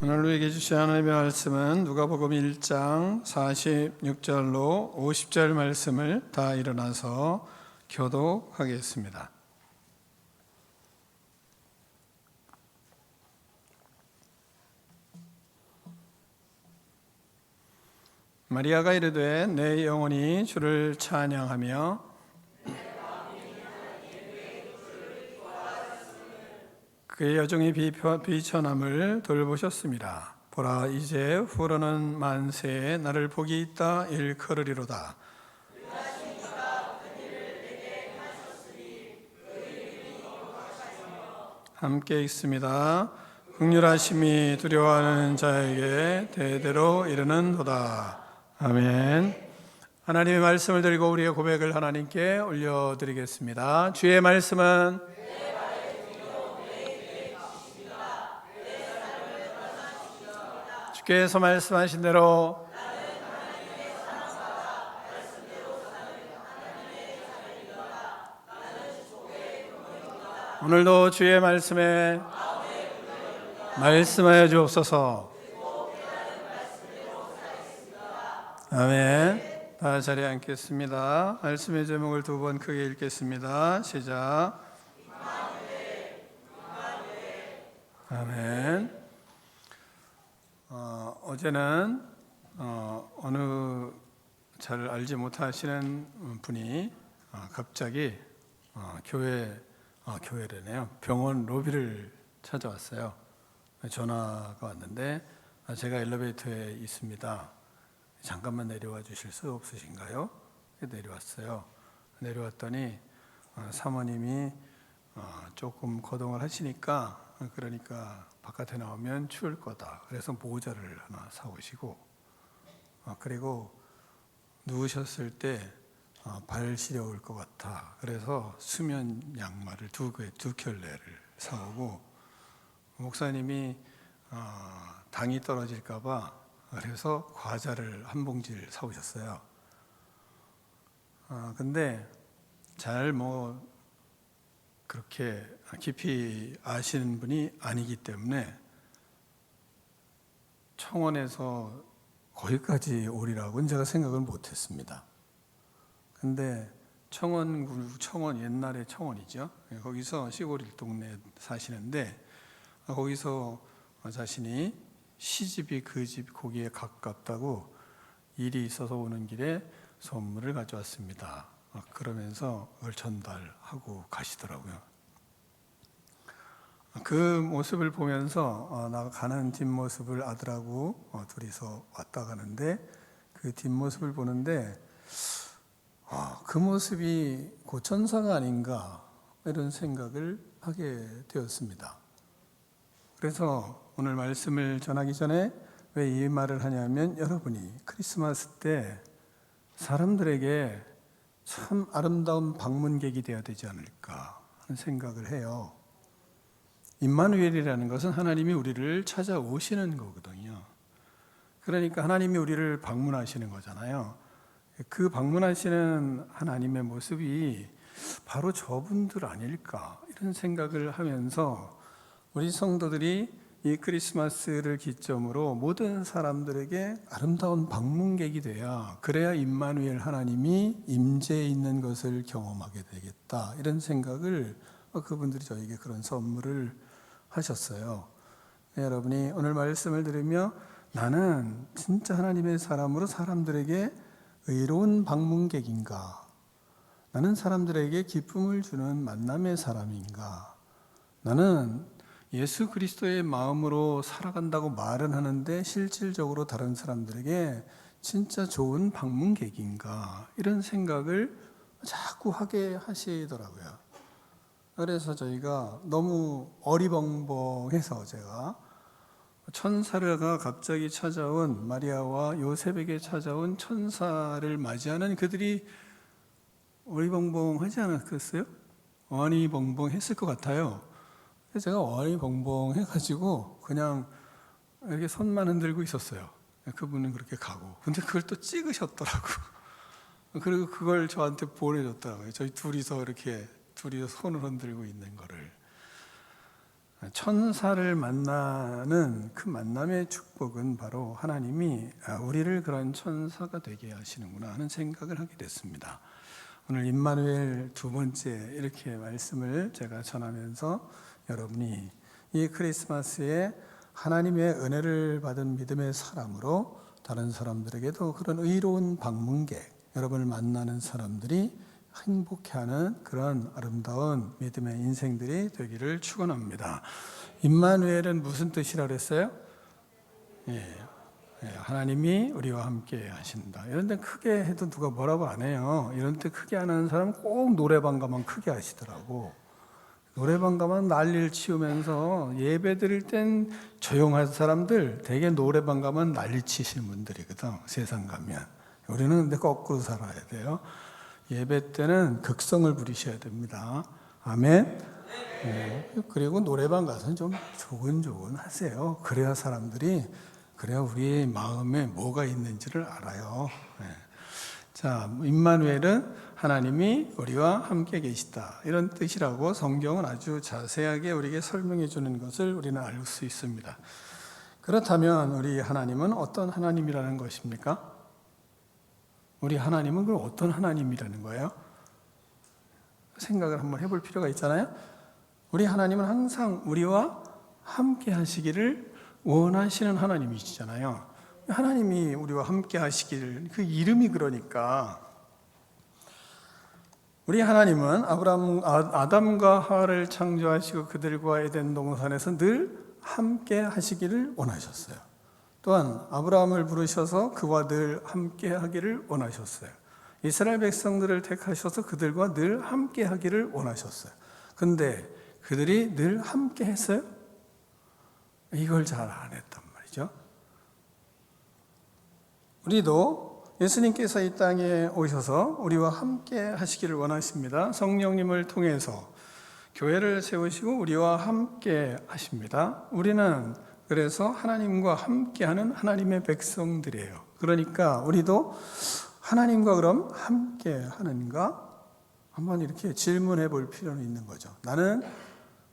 오늘 우리에게 주신 하나님의 말씀은 누가복음 1장 46절로 50절 말씀을 다 일어나서 교독하겠습니다. 마리아가 이르되 내 영혼이 주를 찬양하며 그의 여종이 비천함을 돌보셨습니다. 보라, 이제 후로는 만세에 나를 복이 있다 일컬으리로다. 함께 읽습니다. 긍휼하심이 두려워하는 자에게 대대로 이르는도다. 아멘. 하나님의 말씀을 들고 우리의 고백을 하나님께 올려드리겠습니다. 주의 말씀은 주께서 말씀하신 대로 오늘도 주의 말씀에 말씀하여 주옵소서. 아멘. 다 자리에 앉겠습니다. 말씀의 제목을 두 번 크게 읽겠습니다. 시작. 아멘. 어제는 어느 잘 알지 못하시는 분이 갑자기 교회래네요. 병원 로비를 찾아왔어요. 전화가 왔는데 제가 엘리베이터에 있습니다. 잠깐만 내려와 주실 수 없으신가요? 내려왔어요. 내려왔더니 사모님이 조금 거동을 하시니까 그러니까 바깥에 나오면 추울 거다. 그래서 모자를 하나 사오시고 그리고 누우셨을 때 발 시려울 것 같아. 그래서 수면 양말을 두 켤레를 사오고 목사님이 당이 떨어질까 봐 그래서 과자를 한 봉지를 사오셨어요. 근데 잘 그렇게 깊이 아시는 분이 아니기 때문에 청원에서 거기까지 오리라고는 제가 생각을 못했습니다. 근데 청원 옛날에 청원이죠. 거기서 시골 동네 사시는데 거기서 자신이 시집이 그 집 거기에 가깝다고 일이 있어서 오는 길에 선물을 가져왔습니다. 그러면서 그걸 전달하고 가시더라고요. 그 모습을 보면서 나 가는 뒷모습을 아들하고 둘이서 왔다 가는데 그 뒷모습을 보는데 그 모습이 고천사가 아닌가 이런 생각을 하게 되었습니다. 그래서 오늘 말씀을 전하기 전에 왜 이 말을 하냐면 여러분이 크리스마스 때 사람들에게 참 아름다운 방문객이 되어야 되지 않을까 하는 생각을 해요. 임마누엘이라는 것은 하나님이 우리를 찾아오시는 거거든요. 그러니까 하나님이 우리를 방문하시는 거잖아요. 그 방문하시는 하나님의 모습이 바로 저분들 아닐까 이런 생각을 하면서 우리 성도들이 이 크리스마스를 기점으로 모든 사람들에게 아름다운 방문객이 돼야 그래야 임마누엘 하나님이 임재해 있는 것을 경험하게 되겠다 이런 생각을 그분들이 저에게 그런 선물을 하셨어요. 여러분이 오늘 말씀을 들으며 나는 진짜 하나님의 사람으로 사람들에게 의로운 방문객인가? 나는 사람들에게 기쁨을 주는 만남의 사람인가? 나는 예수 그리스도의 마음으로 살아간다고 말은 하는데 실질적으로 다른 사람들에게 진짜 좋은 방문객인가? 이런 생각을 자꾸 하게 하시더라고요. 그래서 저희가 너무 어리벙벙해서 제가 천사가 갑자기 찾아온 마리아와 요셉에게 찾아온 천사를 맞이하는 그들이 어리벙벙하지 않았겠어요? 어리벙벙했을 것 같아요. 제가 어리벙벙해가지고 그냥 이렇게 손만 흔들고 있었어요. 그분은 그렇게 가고. 근데 그걸 또 찍으셨더라고. 그리고 그걸 저한테 보내줬더라고요. 저희 둘이서 손을 흔들고 있는 거를. 천사를 만나는 그 만남의 축복은 바로 하나님이 우리를 그런 천사가 되게 하시는구나 하는 생각을 하게 됐습니다. 오늘 임마누엘 두 번째 이렇게 말씀을 제가 전하면서 여러분이 이 크리스마스에 하나님의 은혜를 받은 믿음의 사람으로 다른 사람들에게도 그런 의로운 방문객, 여러분을 만나는 사람들이 행복해하는 그런 아름다운 믿음의 인생들이 되기를 축원합니다. 임마누엘은 무슨 뜻이라 그랬어요? 하나님이 우리와 함께 하신다. 이런 데 크게 해도 누가 뭐라고 안 해요. 이런 데 크게 안 하는 사람은 꼭 노래방 가면 크게 하시더라고. 노래방 가면 난리를 치우면서 예배 드릴 땐 조용한 사람들, 되게 노래방 가면 난리 치시는 분들이거든. 세상 가면. 우리는 근데 거꾸로 살아야 돼요. 예배 때는 극성을 부리셔야 됩니다. 아멘. 그리고 노래방 가서는 좀 조근조근 하세요. 그래야 사람들이, 그래야 우리의 마음에 뭐가 있는지를 알아요. 자, 임마누엘은 하나님이 우리와 함께 계시다, 이런 뜻이라고 성경은 아주 자세하게 우리에게 설명해 주는 것을 우리는 알 수 있습니다. 그렇다면 우리 하나님은 어떤 하나님이라는 것입니까? 우리 하나님은 그럼 어떤 하나님이라는 거예요? 생각을 한번 해볼 필요가 있잖아요. 우리 하나님은 항상 우리와 함께 하시기를 원하시는 하나님이시잖아요. 하나님이 우리와 함께 하시기를, 그 이름이 그러니까. 우리 하나님은 아담과 하와를 창조하시고 그들과 에덴 동산에서 늘 함께 하시기를 원하셨어요. 또한 아브라함을 부르셔서 그와 늘 함께 하기를 원하셨어요. 이스라엘 백성들을 택하셔서 그들과 늘 함께 하기를 원하셨어요. 근데 그들이 늘 함께 했어요? 이걸 잘 안 했단 말이죠. 우리도 예수님께서 이 땅에 오셔서 우리와 함께 하시기를 원하십니다. 성령님을 통해서 교회를 세우시고 우리와 함께 하십니다. 우리는 그래서 하나님과 함께하는 하나님의 백성들이에요. 그러니까 우리도 하나님과 그럼 함께 하는가? 한번 이렇게 질문해 볼 필요는 있는 거죠. 나는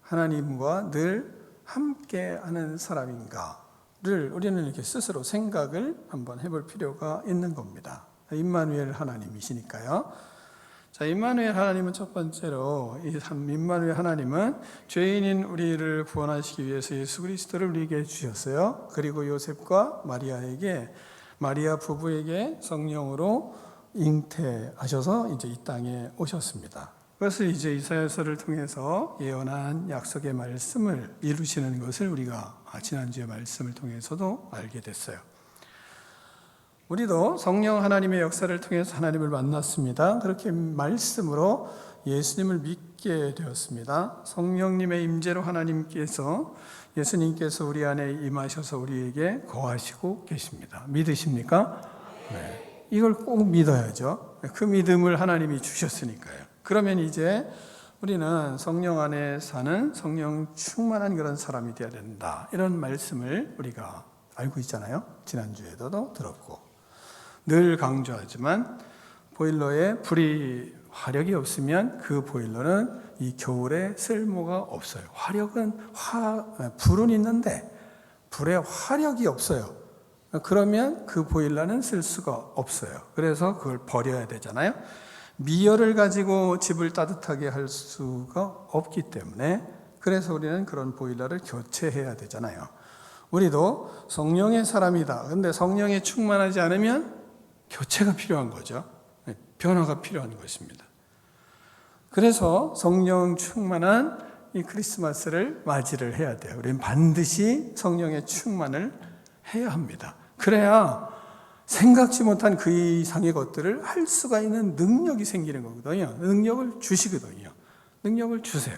하나님과 늘 함께하는 사람인가를 우리는 이렇게 스스로 생각을 한번 해볼 필요가 있는 겁니다. 임마누엘 하나님이시니까요. 자, 임마누엘 하나님은 첫 번째로, 이 임마누엘 하나님은 죄인인 우리를 구원하시기 위해서 예수 그리스도를 우리에게 주셨어요. 그리고 요셉과 마리아에게, 마리아 부부에게 성령으로 잉태하셔서 이제 이 땅에 오셨습니다. 그것을 이제 이사야서를 통해서 예언한 약속의 말씀을 이루시는 것을 우리가 지난주의 말씀을 통해서도 알게 됐어요. 우리도 성령 하나님의 역사를 통해서 하나님을 만났습니다. 그렇게 말씀으로 예수님을 믿게 되었습니다. 성령님의 임재로 예수님께서 우리 안에 임하셔서 우리에게 거하시고 계십니다. 믿으십니까? 네. 이걸 꼭 믿어야죠. 그 믿음을 하나님이 주셨으니까요. 그러면 이제 우리는 성령 안에 사는 성령 충만한 그런 사람이 되어야 된다, 이런 말씀을 우리가 알고 있잖아요. 지난주에도 들었고. 늘 강조하지만 보일러에 화력이 없으면 그 보일러는 이 겨울에 쓸모가 없어요. 불은 있는데 불에 화력이 없어요. 그러면 그 보일러는 쓸 수가 없어요. 그래서 그걸 버려야 되잖아요. 미열을 가지고 집을 따뜻하게 할 수가 없기 때문에, 그래서 우리는 그런 보일러를 교체해야 되잖아요. 우리도 성령의 사람이다. 근데 성령에 충만하지 않으면 교체가 필요한 거죠. 변화가 필요한 것입니다. 그래서 성령 충만한 이 크리스마스를 맞이를 해야 돼요. 우리는 반드시 성령의 충만을 해야 합니다. 그래야 생각지 못한 그 이상의 것들을 할 수가 있는 능력이 생기는 거거든요. 능력을 주시거든요. 능력을 주세요.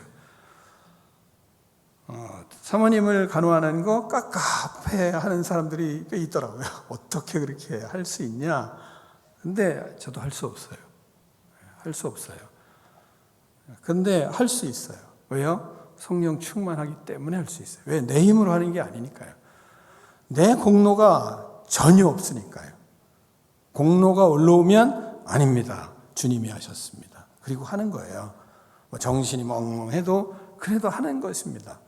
사모님을 간호하는 거 깝깝해 하는 사람들이 꽤 있더라고요. 어떻게 그렇게 할 수 있냐? 근데 저도 할 수 없어요. 할 수 없어요. 근데 할 수 있어요. 왜요? 성령 충만하기 때문에 할 수 있어요. 왜? 내 힘으로 하는 게 아니니까요. 내 공로가 전혀 없으니까요. 공로가 올라오면 아닙니다. 주님이 하셨습니다. 그리고 하는 거예요. 정신이 멍멍해도 그래도 하는 것입니다.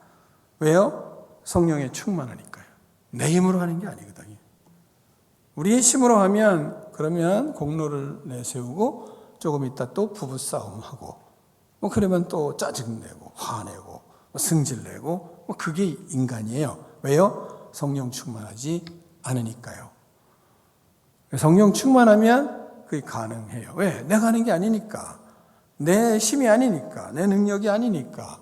왜요? 성령에 충만하니까요. 내 힘으로 하는 게 아니거든요. 우리의 힘으로 하면 그러면 공로를 내세우고 조금 있다 또 부부싸움하고 그러면 또 짜증내고 화내고 승질내고 그게 인간이에요. 왜요? 성령 충만하지 않으니까요. 성령 충만하면 그게 가능해요. 왜? 내가 하는 게 아니니까. 내 힘이 아니니까. 내 능력이 아니니까.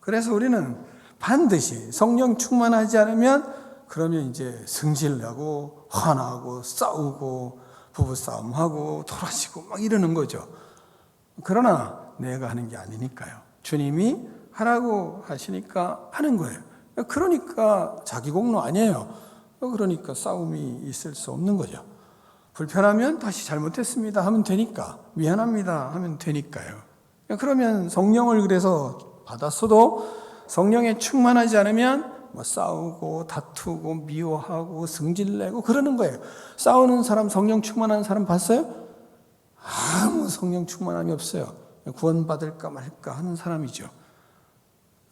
그래서 우리는 반드시 성령 충만하지 않으면 그러면 이제 승질나고 화나고 싸우고 부부싸움하고 돌아지고 막 이러는 거죠. 그러나 내가 하는 게 아니니까요. 주님이 하라고 하시니까 하는 거예요. 그러니까 자기 공로 아니에요. 그러니까 싸움이 있을 수 없는 거죠. 불편하면 다시 잘못했습니다 하면 되니까, 미안합니다 하면 되니까요. 그러면 성령을 그래서 받았어도 성령에 충만하지 않으면 싸우고 다투고 미워하고 승질내고 그러는 거예요. 싸우는 사람, 성령 충만한 사람 봤어요? 아무 성령 충만함이 없어요. 구원받을까 말까 하는 사람이죠.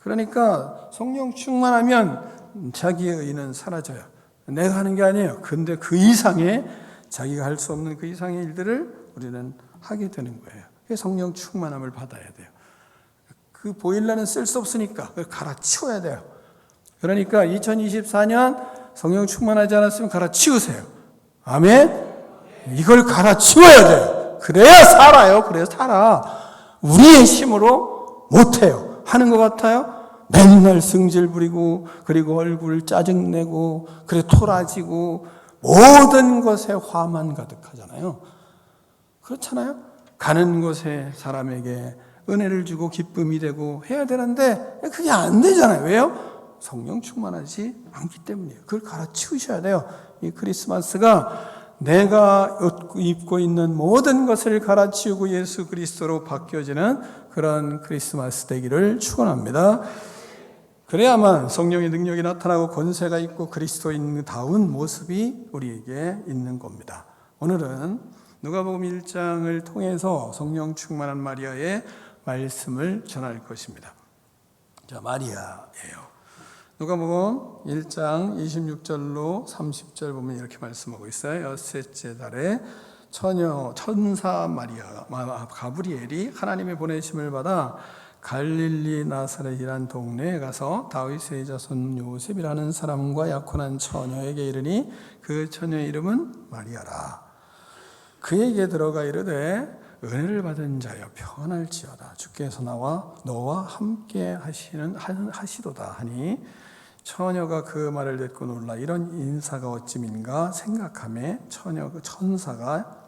그러니까 성령 충만하면 자기의 의는 사라져요. 내가 하는 게 아니에요. 근데 그 이상의, 자기가 할 수 없는 그 이상의 일들을 우리는 하게 되는 거예요. 성령 충만함을 받아야 돼요. 그 보일러는 쓸 수 없으니까 그걸 갈아치워야 돼요. 그러니까 2024년 성령 충만하지 않았으면 갈아치우세요. 아멘? 이걸 갈아치워야 돼요. 그래야 살아요. 그래야 살아. 우리의 힘으로 못해요. 하는 것 같아요? 맨날 승질 부리고, 그리고 얼굴 짜증내고, 그리고 토라지고, 모든 것에 화만 가득하잖아요. 그렇잖아요? 가는 곳에 사람에게 은혜를 주고 기쁨이 되고 해야 되는데 그게 안 되잖아요. 왜요? 성령 충만하지 않기 때문이에요. 그걸 갈아치우셔야 돼요. 이 크리스마스가 내가 입고 있는 모든 것을 갈아치우고 예수 그리스도로 바뀌어지는 그런 크리스마스 되기를 축원합니다. 그래야만 성령의 능력이 나타나고 권세가 있고 그리스도인다운 모습이 우리에게 있는 겁니다. 오늘은 누가복음 1장을 통해서 성령 충만한 마리아의 말씀을 전할 것입니다. 자, 마리아예요. 누가복음 1장 26절로 30절 보면 이렇게 말씀하고 있어요. 여섯째 달에 천사 마리아 가브리엘이 하나님의 보내심을 받아 갈릴리 나사렛이란 동네에 가서 다윗의 자손 요셉이라는 사람과 약혼한 처녀에게 이르니 그 처녀의 이름은 마리아라. 그에게 들어가 이르되 은혜를 받은 자여 평안할지어다. 주께서 나와 너와 함께 하시도다 하니 처녀가 그 말을 듣고 놀라 이런 인사가 어찌민가 생각하며 천사가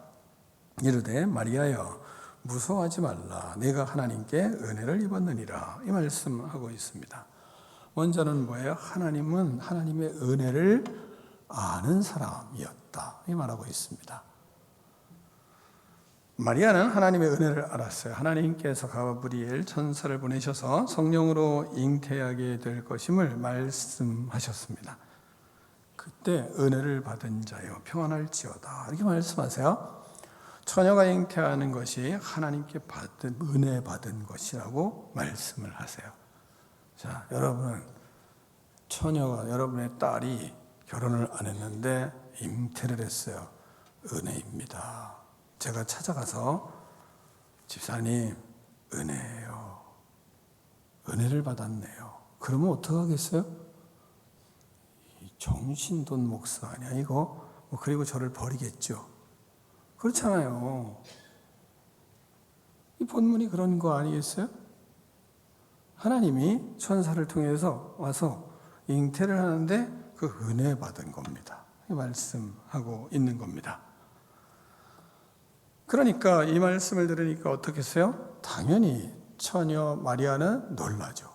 이르되 마리아여 무서워하지 말라. 내가 하나님께 은혜를 입었느니라. 이 말씀하고 있습니다. 먼저는 뭐예요? 하나님은 하나님의 은혜를 아는 사람이었다. 이 말하고 있습니다. 마리아는 하나님의 은혜를 알았어요. 하나님께서 가브리엘 천사를 보내셔서 성령으로 잉태하게 될 것임을 말씀하셨습니다. 그때 은혜를 받은 자여 평안할지어다 이렇게 말씀하세요. 처녀가 잉태하는 것이 하나님께 받은 은혜 받은 것이라고 말씀을 하세요. 자, 여러분, 처녀가 여러분의 딸이 결혼을 안 했는데 잉태를 했어요. 은혜입니다. 제가 찾아가서 집사님 은혜예요. 은혜를 받았네요. 그러면 어떡하겠어요? 정신돈 목사 아니야 이거? 그리고 저를 버리겠죠. 그렇잖아요. 이 본문이 그런 거 아니겠어요? 하나님이 천사를 통해서 와서 잉태를 하는데 그 은혜 받은 겁니다. 말씀하고 있는 겁니다. 그러니까 이 말씀을 들으니까 어떻겠어요? 당연히 처녀 마리아는 놀라죠.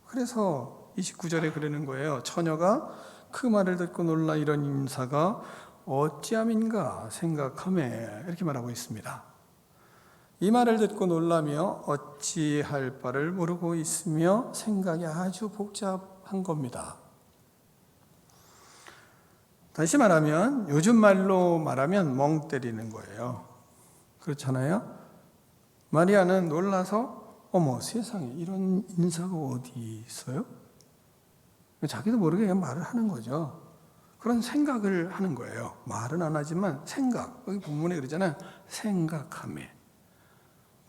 그래서 29절에 그러는 거예요. 처녀가 그 말을 듣고 놀라 이런 인사가 어찌함인가 생각하며 이렇게 말하고 있습니다. 이 말을 듣고 놀라며 어찌할 바를 모르고 있으며 생각이 아주 복잡한 겁니다. 다시 말하면 요즘 말로 말하면 멍 때리는 거예요. 그렇잖아요? 마리아는 놀라서 어머 세상에 이런 인사가 어디 있어요? 자기도 모르게 말을 하는 거죠. 그런 생각을 하는 거예요. 말은 안 하지만 생각. 여기 본문에 그러잖아요. 생각하매.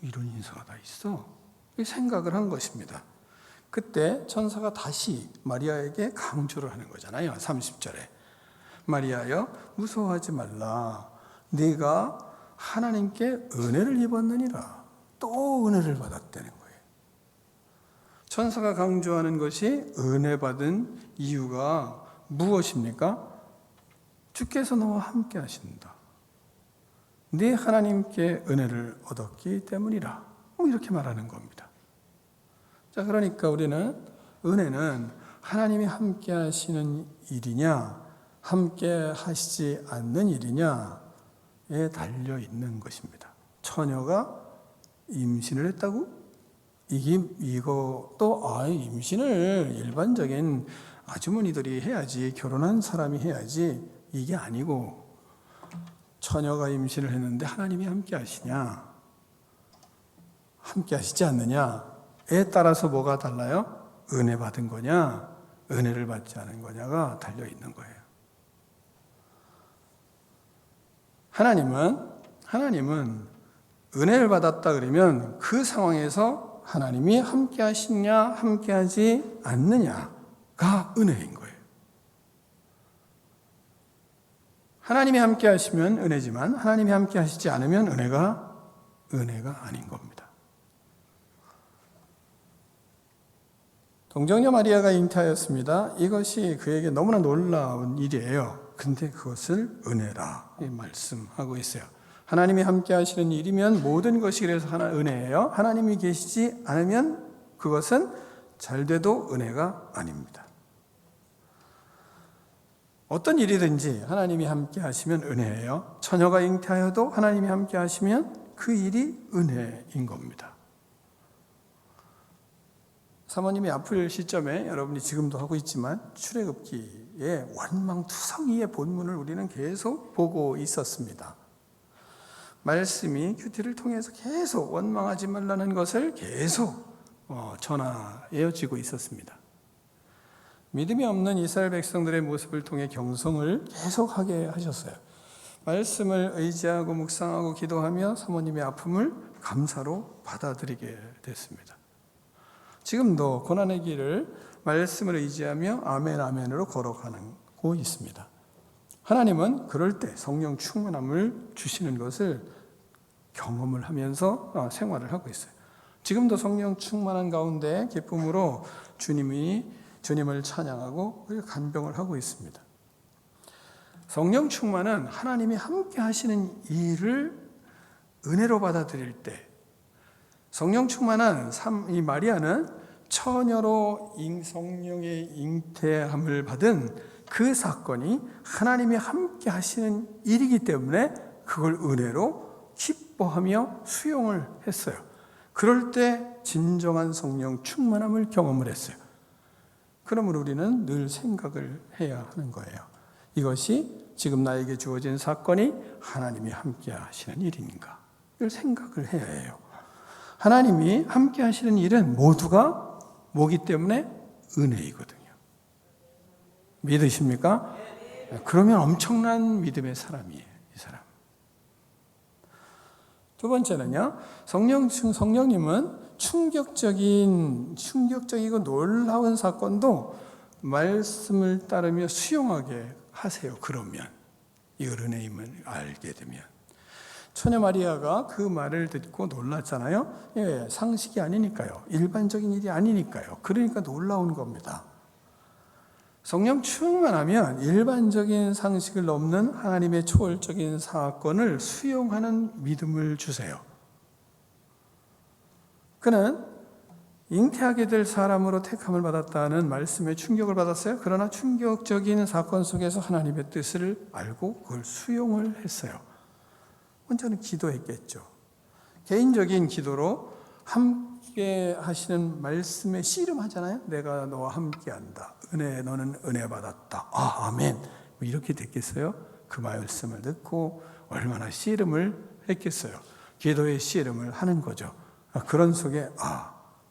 이런 인사가 다 있어. 생각을 한 것입니다. 그때 천사가 다시 마리아에게 강조를 하는 거잖아요. 30절에. 마리아여 무서워하지 말라. 네가 하나님께 은혜를 입었느니라. 또 은혜를 받았다는 거예요. 천사가 강조하는 것이 은혜 받은 이유가 무엇입니까? 주께서 너와 함께 하신다. 네 하나님께 은혜를 얻었기 때문이라. 이렇게 말하는 겁니다. 자, 그러니까 우리는 은혜는 하나님이 함께 하시는 일이냐, 함께 하시지 않는 일이냐에 달려 있는 것입니다. 처녀가 임신을 했다고? 이것도 임신을 일반적인 아주머니들이 해야지, 결혼한 사람이 해야지, 이게 아니고, 처녀가 임신을 했는데 하나님이 함께 하시냐, 함께 하시지 않느냐에 따라서 뭐가 달라요? 은혜 받은 거냐, 은혜를 받지 않은 거냐가 달려 있는 거예요. 하나님은 은혜를 받았다 그러면 그 상황에서 하나님이 함께 하시냐, 함께 하지 않느냐가 은혜인 거예요. 하나님이 함께 하시면 은혜지만 하나님이 함께 하시지 않으면 은혜가 아닌 겁니다. 동정녀 마리아가 잉태하였습니다. 이것이 그에게 너무나 놀라운 일이에요. 근데 그것을 은혜라 말씀하고 있어요. 하나님이 함께 하시는 일이면 모든 것이 그래서 은혜예요. 하나님이 계시지 않으면 그것은 잘 돼도 은혜가 아닙니다. 어떤 일이든지 하나님이 함께 하시면 은혜예요. 처녀가 잉태하여도 하나님이 함께 하시면 그 일이 은혜인 겁니다. 사모님이 아플 시점에 여러분이 지금도 하고 있지만 출애굽기의 원망투성이의 본문을 우리는 계속 보고 있었습니다. 말씀이 큐티를 통해서 계속 원망하지 말라는 것을 계속 전하여지고 있었습니다. 믿음이 없는 이스라엘 백성들의 모습을 통해 경성을 계속하게 하셨어요. 말씀을 의지하고 묵상하고 기도하며 사모님의 아픔을 감사로 받아들이게 됐습니다. 지금도 고난의 길을 말씀을 의지하며 아멘 아멘으로 걸어가고 있습니다. 하나님은 그럴 때 성령 충만함을 주시는 것을 경험을 하면서 생활을 하고 있어요. 지금도 성령 충만한 가운데 기쁨으로 주님을 찬양하고 간병을 하고 있습니다. 성령 충만은 하나님이 함께 하시는 일을 은혜로 받아들일 때, 성령 충만한 이 마리아는 처녀로 성령의 잉태함을 받은 그 사건이 하나님이 함께 하시는 일이기 때문에 그걸 은혜로 기뻐하며 수용을 했어요. 그럴 때 진정한 성령 충만함을 경험을 했어요. 그러므로 우리는 늘 생각을 해야 하는 거예요. 이것이 지금 나에게 주어진 사건이 하나님이 함께 하시는 일인가? 늘 생각을 해야 해요. 하나님이 함께 하시는 일은 모두가 뭐기 때문에 은혜이거든요. 믿으십니까? 그러면 엄청난 믿음의 사람이에요, 이 사람. 두 번째는요, 성령님은 충격적이고 놀라운 사건도 말씀을 따르며 수용하게 하세요. 그러면 이걸 은혜임을 알게 되면. 처녀 마리아가 그 말을 듣고 놀랐잖아요. 상식이 아니니까요. 일반적인 일이 아니니까요. 그러니까 놀라운 겁니다. 성령 충만하면 일반적인 상식을 넘는 하나님의 초월적인 사건을 수용하는 믿음을 주세요. 그는 잉태하게 될 사람으로 택함을 받았다는 말씀에 충격을 받았어요. 그러나 충격적인 사건 속에서 하나님의 뜻을 알고 그걸 수용을 했어요. 먼저는 기도했겠죠. 개인적인 기도로 함께 하시는 말씀에 씨름하잖아요. 내가 너와 함께 한다. 너는 은혜 받았다. 아멘. 이렇게 됐겠어요? 그 말씀을 듣고 얼마나 씨름을 했겠어요? 기도의 씨름을 하는 거죠. 그런 속에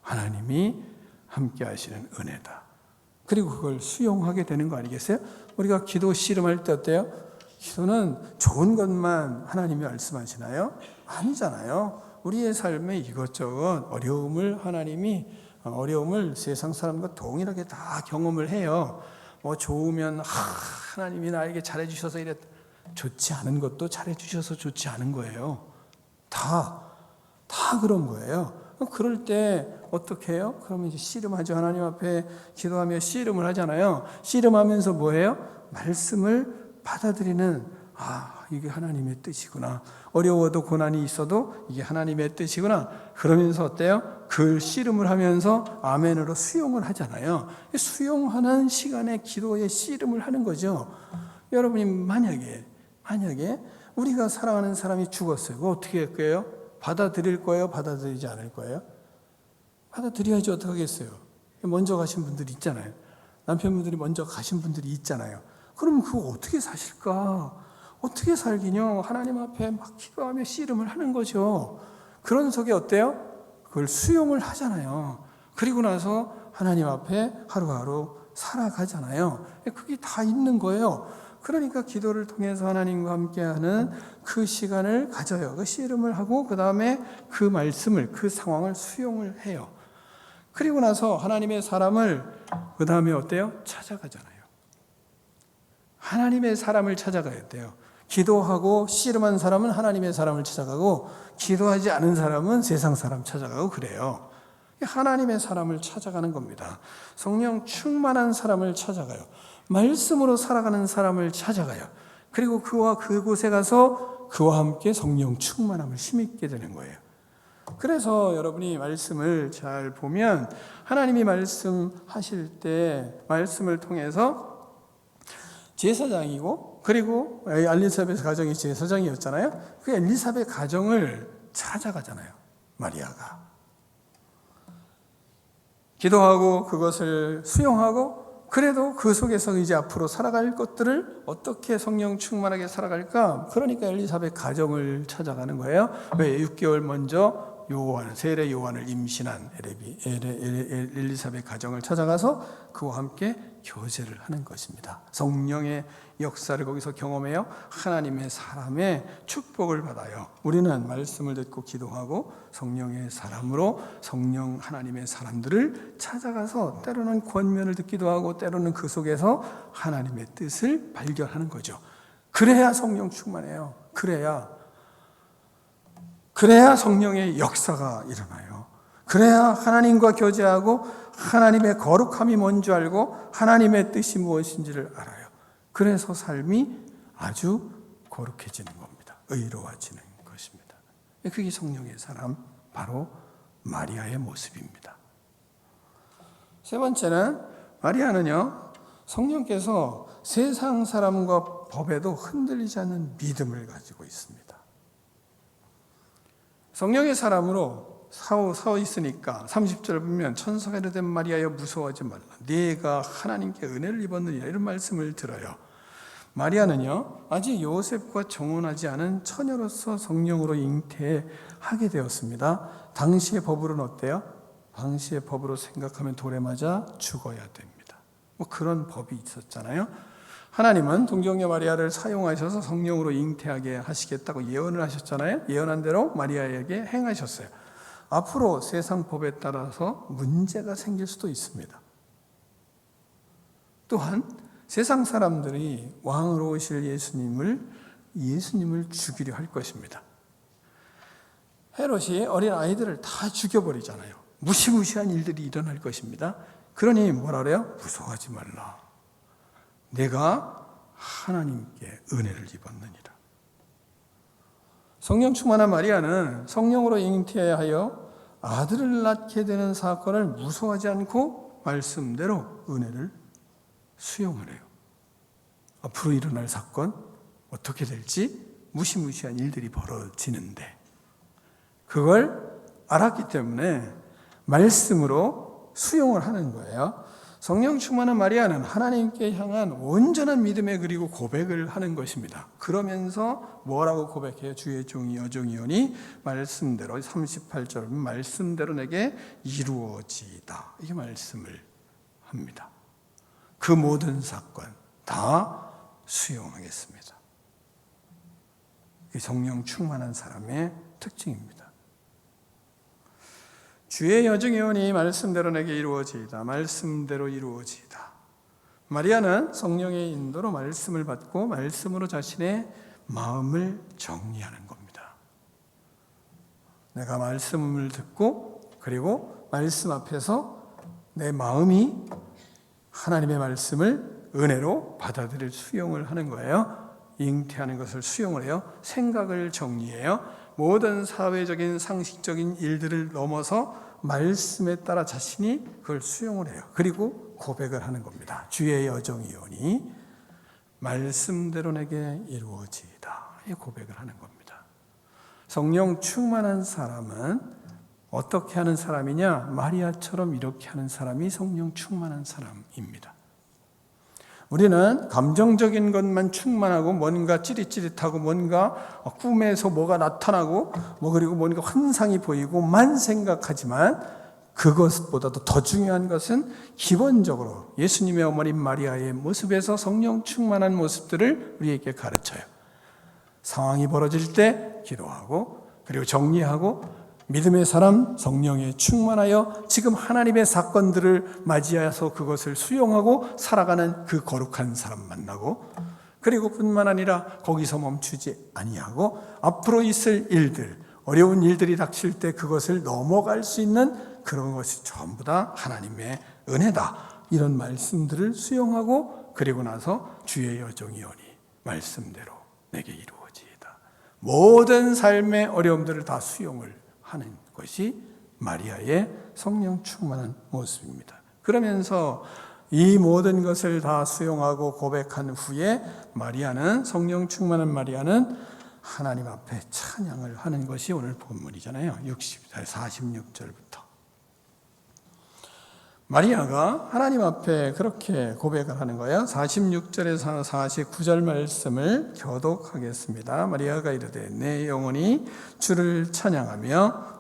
하나님이 함께 하시는 은혜다. 그리고 그걸 수용하게 되는 거 아니겠어요? 우리가 기도 씨름할 때 어때요? 기도는 좋은 것만 하나님이 말씀하시나요? 아니잖아요. 우리의 삶에 이것저것 어려움을 세상 사람과 동일하게 다 경험을 해요. 뭐 좋으면 하나님이 나에게 잘해주셔서 이래, 좋지 않은 것도 잘해주셔서 좋지 않은 거예요. 다 그런 거예요. 그럴 때 어떻게 해요? 그러면 이제 씨름하죠. 하나님 앞에 기도하며 씨름을 하잖아요. 씨름하면서 뭐예요? 말씀을 받아들이는, 이게 하나님의 뜻이구나. 어려워도 고난이 있어도 이게 하나님의 뜻이구나. 그러면서 어때요? 그 씨름을 하면서 아멘으로 수용을 하잖아요. 수용하는 시간에 기도에 씨름을 하는 거죠. 여러분이 만약에 우리가 사랑하는 사람이 죽었어요. 그거 어떻게 할 거예요? 받아들일 거예요? 받아들이지 않을 거예요? 받아들여야지 어떡하겠어요? 먼저 가신 분들이 있잖아요. 남편분들이 먼저 가신 분들이 있잖아요. 그럼 그거 어떻게 사실까? 어떻게 살기뇨? 하나님 앞에 막 기도하며 씨름을 하는 거죠. 그런 속에 어때요? 그걸 수용을 하잖아요. 그리고 나서 하나님 앞에 하루하루 살아가잖아요. 그게 다 있는 거예요. 그러니까 기도를 통해서 하나님과 함께하는 그 시간을 가져요. 그 씨름을 하고 그 다음에 그 말씀을, 그 상황을 수용을 해요. 그리고 나서 하나님의 사람을 그 다음에 어때요? 찾아가잖아요. 하나님의 사람을 찾아가야 돼요. 기도하고 씨름한 사람은 하나님의 사람을 찾아가고 기도하지 않은 사람은 세상 사람 찾아가고 그래요. 하나님의 사람을 찾아가는 겁니다. 성령 충만한 사람을 찾아가요. 말씀으로 살아가는 사람을 찾아가요. 그리고 그곳에 가서 그와 함께 성령 충만함을 힘입게 되는 거예요. 그래서 여러분이 말씀을 잘 보면 하나님이 말씀하실 때 말씀을 통해서 제사장이고, 그리고 엘리사벳 가정이 제사장이었잖아요. 그 엘리사벳 가정을 찾아가잖아요. 마리아가 기도하고 그것을 수용하고, 그래도 그 속에서 이제 앞으로 살아갈 것들을 어떻게 성령 충만하게 살아갈까? 그러니까 엘리사벳 가정을 찾아가는 거예요. 왜? 6개월 먼저 세례 요한을 임신한 엘리사벳 가정을 찾아가서 그와 함께 교제를 하는 것입니다. 성령의 역사를 거기서 경험해요. 하나님의 사람의 축복을 받아요. 우리는 말씀을 듣고 기도하고 성령의 사람으로 성령 하나님의 사람들을 찾아가서 때로는 권면을 듣기도 하고 때로는 그 속에서 하나님의 뜻을 발견하는 거죠. 그래야 성령 충만해요. 그래야 성령의 역사가 일어나요. 그래야 하나님과 교제하고 하나님의 거룩함이 뭔지 알고 하나님의 뜻이 무엇인지를 알아요. 그래서 삶이 아주 거룩해지는 겁니다. 의로워지는 것입니다. 그게 성령의 사람, 바로 마리아의 모습입니다. 세 번째는 마리아는요, 성령께서 세상 사람과 법에도 흔들리지 않는 믿음을 가지고 있습니다. 성령의 사람으로 서 있으니까 30절을 보면 천사가 이르되 마리아여 무서워하지 말라 네가 하나님께 은혜를 입었느니라 이런 말씀을 들어요. 마리아는요 아직 요셉과 정혼하지 않은 처녀로서 성령으로 잉태하게 되었습니다. 당시의 법으로는 어때요? 당시의 법으로 생각하면 돌에 맞아 죽어야 됩니다. 뭐 그런 법이 있었잖아요. 하나님은 동정녀 마리아를 사용하셔서 성령으로 잉태하게 하시겠다고 예언을 하셨잖아요. 예언한 대로 마리아에게 행하셨어요. 앞으로 세상 법에 따라서 문제가 생길 수도 있습니다. 또한 세상 사람들이 왕으로 오실 예수님을 죽이려 할 것입니다. 헤롯이 어린 아이들을 다 죽여버리잖아요. 무시무시한 일들이 일어날 것입니다. 그러니 뭐라 그래요? 무서워하지 말라. 내가 하나님께 은혜를 입었느니라. 성령 충만한 마리아는 성령으로 잉태하여 아들을 낳게 되는 사건을 무서워하지 않고 말씀대로 은혜를 수용을 해요. 앞으로 일어날 사건 어떻게 될지 무시무시한 일들이 벌어지는데 그걸 알았기 때문에 말씀으로 수용을 하는 거예요. 성령 충만한 마리아는 하나님께 향한 온전한 믿음의 그리고 고백을 하는 것입니다. 그러면서 뭐라고 고백해요? 주의 종이 여종이오니 말씀대로 38절 말씀대로 내게 이루어지이다. 이게 말씀을 합니다. 그 모든 사건 다 수용하겠습니다. 이 성령 충만한 사람의 특징입니다. 주의 여정이오니 말씀대로 내게 이루어지이다. 말씀대로 이루어지이다. 마리아는 성령의 인도로 말씀을 받고 말씀으로 자신의 마음을 정리하는 겁니다. 내가 말씀을 듣고 그리고 말씀 앞에서 내 마음이 하나님의 말씀을 은혜로 받아들일 수용을 하는 거예요. 잉태하는 것을 수용을 해요. 생각을 정리해요. 모든 사회적인 상식적인 일들을 넘어서 말씀에 따라 자신이 그걸 수용을 해요. 그리고 고백을 하는 겁니다. 주의 여정이오니 말씀대로 내게 이루어지이다. 이 고백을 하는 겁니다. 성령 충만한 사람은 어떻게 하는 사람이냐? 마리아처럼 이렇게 하는 사람이 성령 충만한 사람입니다. 우리는 감정적인 것만 충만하고 뭔가 찌릿찌릿하고 뭔가 꿈에서 뭐가 나타나고 그리고 뭔가 환상이 보이고만 생각하지만 그것보다도 더 중요한 것은 기본적으로 예수님의 어머니 마리아의 모습에서 성령 충만한 모습들을 우리에게 가르쳐요. 상황이 벌어질 때 기도하고 그리고 정리하고 믿음의 사람 성령에 충만하여 지금 하나님의 사건들을 맞이해서 그것을 수용하고 살아가는 그 거룩한 사람 만나고 그리고 뿐만 아니라 거기서 멈추지 아니하고 앞으로 있을 일들 어려운 일들이 닥칠 때 그것을 넘어갈 수 있는 그런 것이 전부 다 하나님의 은혜다. 이런 말씀들을 수용하고 그리고 나서 주의 여정이오니 말씀대로 내게 이루어지이다. 모든 삶의 어려움들을 다 수용을 하는 것이 마리아의 성령 충만한 모습입니다. 그러면서 이 모든 것을 다 수용하고 고백한 후에 마리아는 성령 충만한 마리아는 하나님 앞에 찬양을 하는 것이 오늘 본문이잖아요. 46절부터 마리아가 하나님 앞에 그렇게 고백을 하는 거예요. 46절에서 49절 말씀을 교독하겠습니다. 마리아가 이르되 내 영혼이 주를 찬양하며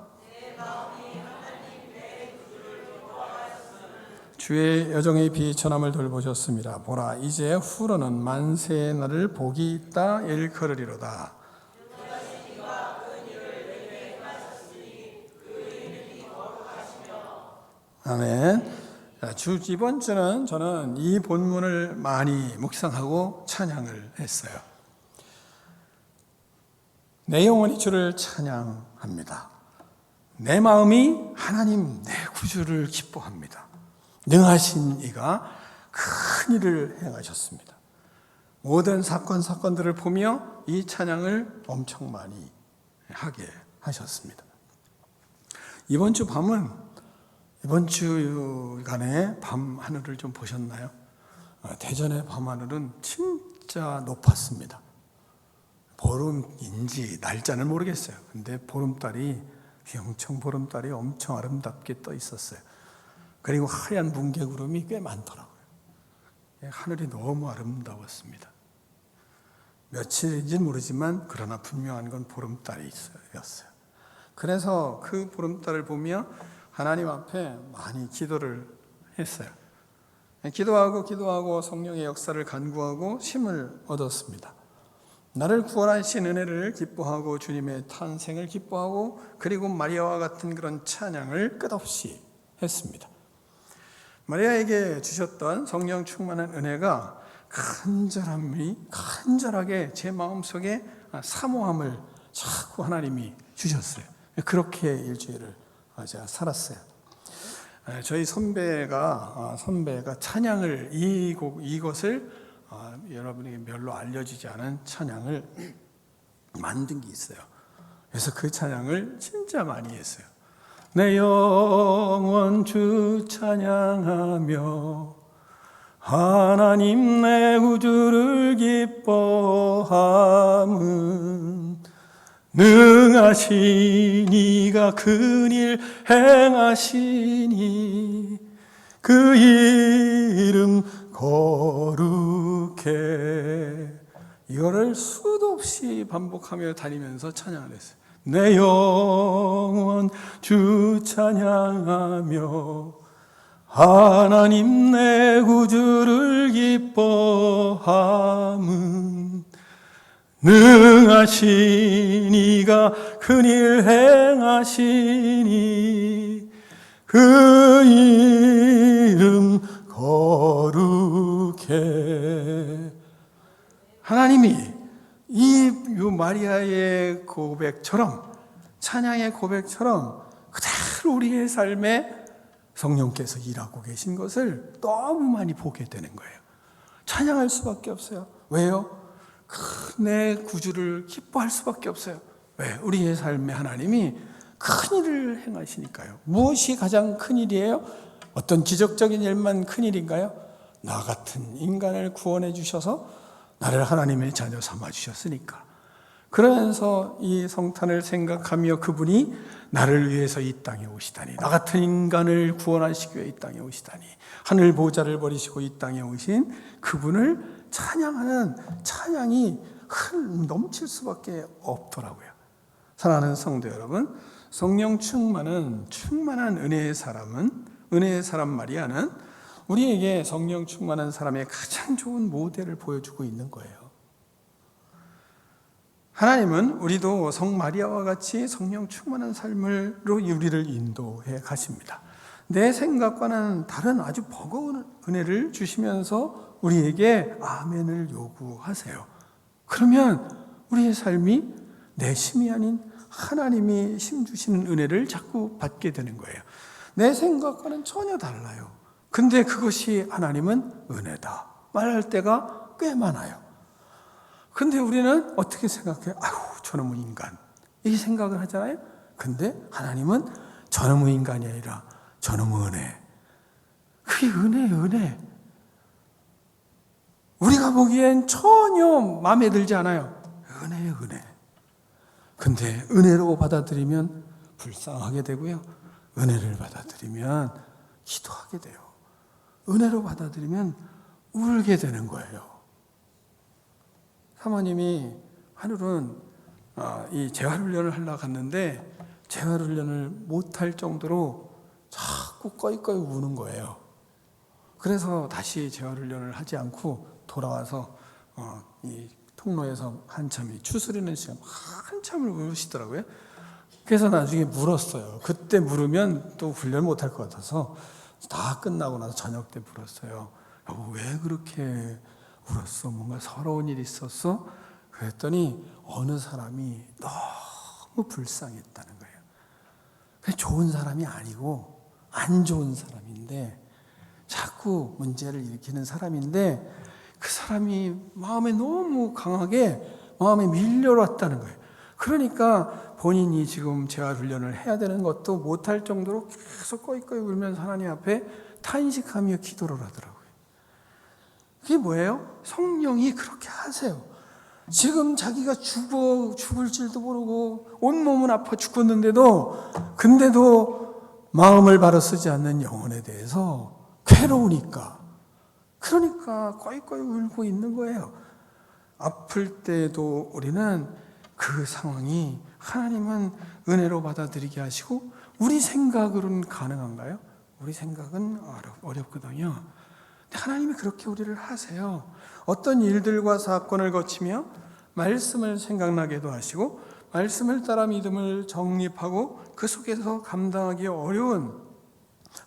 주의 여정의 비천함을 돌보셨습니다. 보라 이제 후로는 만세의 날을 복이 있다 일컬으리로다. 아멘. 이번 주는 저는 이 본문을 많이 묵상하고 찬양을 했어요. 내 영혼이 주를 찬양합니다. 내 마음이 하나님 내 구주를 기뻐합니다. 능하신 이가 큰 일을 행하셨습니다. 모든 사건들을 보며 이 찬양을 엄청 많이 하게 하셨습니다. 이번 주간의 밤하늘을 좀 보셨나요? 대전의 밤하늘은 진짜 높았습니다. 보름인지 날짜는 모르겠어요. 근데 영청 보름달이 엄청 아름답게 떠 있었어요. 그리고 하얀 뭉게구름이 꽤 많더라고요. 하늘이 너무 아름다웠습니다. 며칠인지는 모르지만 그러나 분명한 건 보름달이었어요. 그래서 그 보름달을 보며 하나님 앞에 많이 기도를 했어요. 기도하고 성령의 역사를 간구하고 힘을 얻었습니다. 나를 구원하신 은혜를 기뻐하고 주님의 탄생을 기뻐하고 그리고 마리아와 같은 그런 찬양을 끝없이 했습니다. 마리아에게 주셨던 성령 충만한 은혜가 간절하게 제 마음속에 사모함을 자꾸 하나님이 주셨어요. 그렇게 일주일을 제가 살았어요. 저희 선배가 찬양을 이것을 여러분에게 별로 알려지지 않은 찬양을 만든 게 있어요. 그래서 그 찬양을 진짜 많이 했어요. 내 영혼 주 찬양하며 하나님 내 구주를 기뻐함은 능하신 이가 큰일 행하시니 그 이름 거룩해. 이거를 수도 없이 반복하며 다니면서 찬양을 했어요. 내 영혼 주 찬양하며 하나님 내 구주를 기뻐함은 능하신 이가 큰일 행하시니 그 이름 거룩해. 하나님이 이 마리아의 고백처럼, 찬양의 고백처럼 그대로 우리의 삶에 성령께서 일하고 계신 것을 너무 많이 보게 되는 거예요. 찬양할 수밖에 없어요. 왜요? 내 구주를 기뻐할 수밖에 없어요. 왜? 우리의 삶에 하나님이 큰 일을 행하시니까요. 무엇이 가장 큰 일이에요? 어떤 기적적인 일만 큰 일인가요? 나 같은 인간을 구원해 주셔서 나를 하나님의 자녀 삼아 주셨으니까. 그러면서 이 성탄을 생각하며 그분이 나를 위해서 이 땅에 오시다니, 나 같은 인간을 구원하시기 위해 이 땅에 오시다니, 하늘 보좌를 버리시고 이 땅에 오신 그분을 찬양하는 찬양이 넘칠 수밖에 없더라고요. 사랑하는 성도 여러분, 성령 충만한 은혜의 사람 마리아는 우리에게 성령 충만한 사람의 가장 좋은 모델을 보여주고 있는 거예요. 하나님은 우리도 성 마리아와 같이 성령 충만한 삶으로 우리를 인도해 가십니다. 내 생각과는 다른 아주 버거운 은혜를 주시면서 우리에게 아멘을 요구하세요. 그러면 우리의 삶이 내 힘이 아닌 하나님이 힘 주시는 은혜를 자꾸 받게 되는 거예요. 내 생각과는 전혀 달라요. 근데 그것이 하나님은 은혜다 말할 때가 꽤 많아요. 근데 우리는 어떻게 생각해요? 아유, 저놈의 인간. 이 생각을 하잖아요. 근데 하나님은 저놈의 인간이 아니라 저놈의 은혜. 그게 은혜. 우리가 보기엔 전혀 마음에 들지 않아요. 은혜예요, 은혜. 근데 은혜로 받아들이면 불쌍하게 되고요. 은혜를 받아들이면 기도하게 돼요. 은혜로 받아들이면 울게 되는 거예요. 사모님이 하늘은 이 재활훈련을 하려고 갔는데 재활훈련을 못할 정도로 자꾸 꺼이꺼이 우는 거예요. 그래서 다시 재활훈련을 하지 않고 돌아와서 이 통로에서 한참이 추스리는 시간 한참을 우시더라고요. 그래서 나중에 물었어요. 그때 물으면 또 훈련 못할 것 같아서 다 끝나고 나서 저녁 때 물었어요. 여보, 왜 그렇게 울었어? 뭔가 서러운 일이 있었어? 그랬더니 어느 사람이 너무 불쌍했다는 거예요. 좋은 사람이 아니고 안 좋은 사람인데 자꾸 문제를 일으키는 사람인데 그 사람이 마음에 너무 강하게 마음에 밀려왔다는 거예요. 그러니까 본인이 지금 재활훈련을 해야 되는 것도 못할 정도로 계속 꺼이꺼이 울면서 하나님 앞에 탄식하며 기도를 하더라고요. 그게 뭐예요? 성령이 그렇게 하세요. 지금 자기가 죽을 줄도 모르고 온몸은 아파 죽었는데도 근데도 마음을 바로 쓰지 않는 영혼에 대해서 괴로우니까 그러니까 꺼이꺼이 울고 있는 거예요. 아플 때도 우리는 그 상황이 하나님은 은혜로 받아들이게 하시고 우리 생각으로는 가능한가요? 우리 생각은 어렵거든요. 하나님이 그렇게 우리를 하세요. 어떤 일들과 사건을 거치며 말씀을 생각나게도 하시고 말씀을 따라 믿음을 정립하고 그 속에서 감당하기 어려운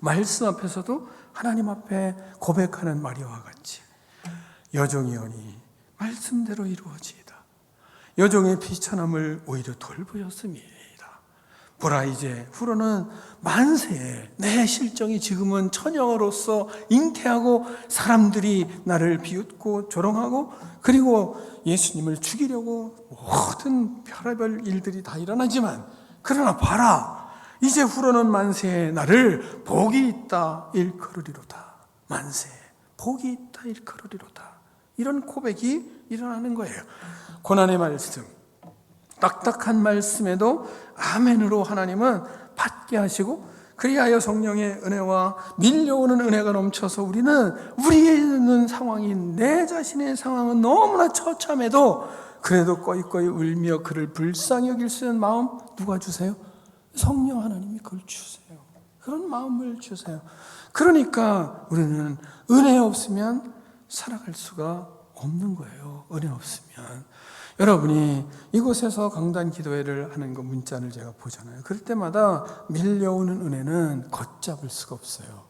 말씀 앞에서도 하나님 앞에 고백하는 마리아와 같이 여종이 오니 말씀대로 이루어지이다. 여종의 비천함을 오히려 돌보였습니다. 보라, 이제 후로는 만세에 내 실정이 지금은 처녀로서 잉태하고 사람들이 나를 비웃고 조롱하고 그리고 예수님을 죽이려고 모든 별의별 일들이 다 일어나지만 그러나 봐라, 이제 후로는 만세에 나를 복이 있다 일컬으리로다. 만세, 복이 있다 일컬으리로다. 이런 고백이 일어나는 거예요. 고난의 말씀, 딱딱한 말씀에도 아멘으로 하나님은 받게 하시고 그리하여 성령의 은혜와 밀려오는 은혜가 넘쳐서 우리는 우리에 있는 상황이 내 자신의 상황은 너무나 처참해도 그래도 꺼이꺼이 울며 그를 불쌍히 여길 수 있는 마음 누가 주세요? 성령 하나님이 그걸 주세요. 그런 마음을 주세요. 그러니까 우리는 은혜 없으면 살아갈 수가 없는 거예요. 은혜 없으면. 여러분이 이곳에서 강단 기도회를 하는 거 문자를 제가 보잖아요. 그럴 때마다 밀려오는 은혜는 걷잡을 수가 없어요.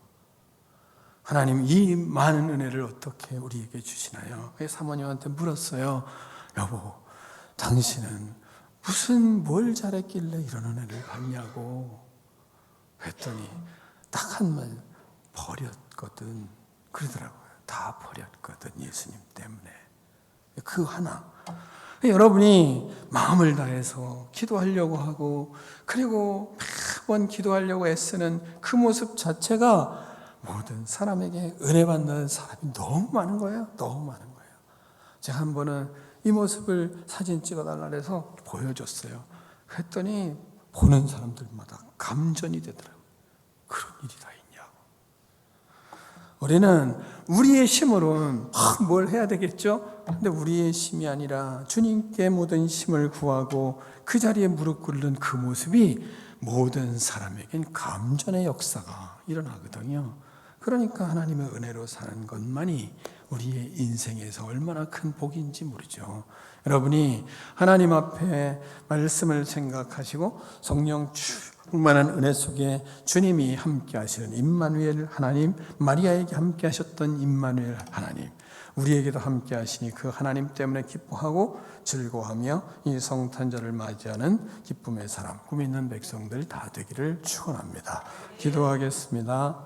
하나님, 이 많은 은혜를 어떻게 우리에게 주시나요? 사모님한테 물었어요. 여보, 당신은 뭘 잘했길래 이런 은혜를 받냐고 했더니 딱 한 말, 버렸거든 그러더라고요. 다 버렸거든, 예수님 때문에. 그 하나. 여러분이 마음을 다해서 기도하려고 하고 그리고 매번 기도하려고 애쓰는 그 모습 자체가 모든 사람에게 은혜 받는 사람이 너무 많은 거예요. 너무 많은 거예요. 제가 한 번은 이 모습을 사진 찍어달라 해서 보여줬어요. 그랬더니 보는 사람들마다 감전이 되더라고요. 그런 일이 다 있냐고. 우리는 우리의 힘으로는 뭘 해야 되겠죠? 근데 우리의 힘이 아니라 주님께 모든 힘을 구하고 그 자리에 무릎 꿇는 그 모습이 모든 사람에겐 감전의 역사가 일어나거든요. 그러니까 하나님의 은혜로 사는 것만이 우리의 인생에서 얼마나 큰 복인지 모르죠. 여러분이 하나님 앞에 말씀을 생각하시고 성령 충만한 은혜 속에 주님이 함께 하시는 임마누엘 하나님, 마리아에게 함께 하셨던 임마누엘 하나님, 우리에게도 함께 하시니 그 하나님 때문에 기뻐하고 즐거워하며 이 성탄절을 맞이하는 기쁨의 사람, 꿈 있는 백성들 다 되기를 축원합니다. 기도하겠습니다.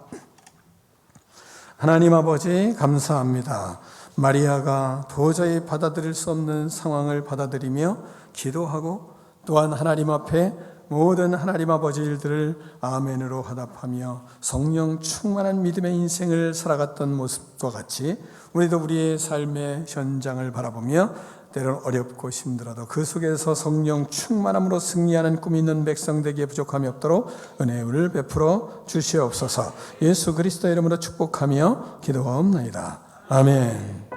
하나님 아버지, 감사합니다. 마리아가 도저히 받아들일 수 없는 상황을 받아들이며 기도하고 또한 하나님 앞에 모든 하나님 아버지 일들을 아멘으로 화답하며 성령 충만한 믿음의 인생을 살아갔던 모습과 같이 우리도 우리의 삶의 현장을 바라보며 때론 어렵고 힘들어도 그 속에서 성령 충만함으로 승리하는 꿈이 있는 백성 되기에 부족함이 없도록 은혜를 베풀어 주시옵소서. 예수 그리스도 이름으로 축복하며 기도하옵나이다. 아멘.